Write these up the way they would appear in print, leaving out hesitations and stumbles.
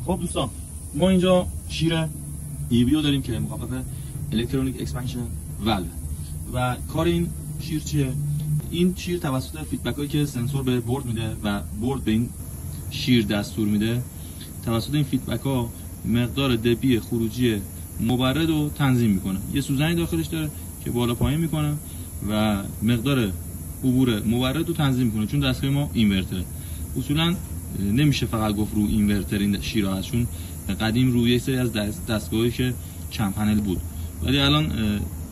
خب دوستان، ما اینجا شیر ایویو داریم که مخفف الکترونیک اکسپنشن والو و کار این شیر چیه؟ این شیر توسط فیدبک هایی که سنسور به بورد میده و بورد به این شیر دستور میده، توسط این فیدبک ها مقدار دبی خروجی مبرد رو تنظیم میکنه. یه سوزنی داخلش داره که بالا پایین میکنه و مقدار عبور مبرد رو تنظیم میکنه. چون دستگاه ما اینورتره، اصولا نمیشه فقط گفت رو اینورتر این شیر هست، چون قدیم روی یه سری از دستگاهی که چند پنل بود، ولی الان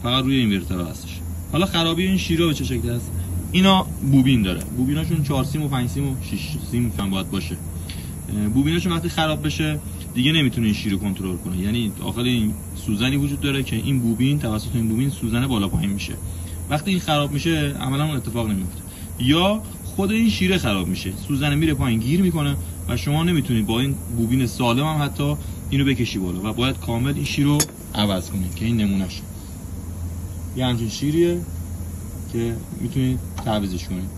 فقط روی اینورتر هستش. حالا خرابی این شیرها به چه شکلی هست؟ اینا بوبین داره، بوبیناشون 4 سیم و 5 سیم و 6 سیم هم باید باشه. بوبیناشون وقتی خراب بشه دیگه نمیتونه این شیر رو کنترل کنه، یعنی داخل این سوزنی وجود داره که این بوبین توسط این بوبین سوزن بالا پایین میشه. وقتی این خراب میشه عملا اون اتفاق نمیفته، یا خود این شیره خراب میشه، سوزن میره پایین گیر میکنه و شما نمیتونید با این بوبین سالم هم حتی اینو بکشی بالا و باید کامل این شیر رو عوض کنید که این نمونهشه. یه همچین شیریه که میتونید تعویضش کنید.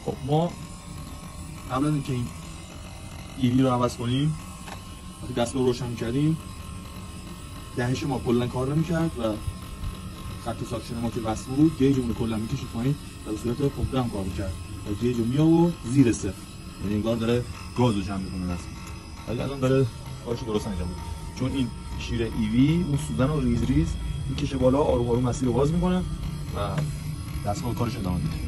خب ما قبل از اینکه این ایوی رو عوض کنیم، وقتی دستگاه رو روشن کردیم، دهش ما کلا کار نمی‌کرد و خط ساکشن ما که وصل بود گیجمون رو کلا می‌کشید پایین و به صورت پمپ هم کار می‌کرد و گیج رو میآورد زیر صفر، یعنی انگار داره گاز رو جمع می‌کنه دستگاه. ولی الان داره کارش درست انجام میده، چون این شیر ایوی اون سوزن رو ریز ریز میکشه بالا، آروم آروم مسیر رو باز میکنه و دستگاه کارش ادامه میده.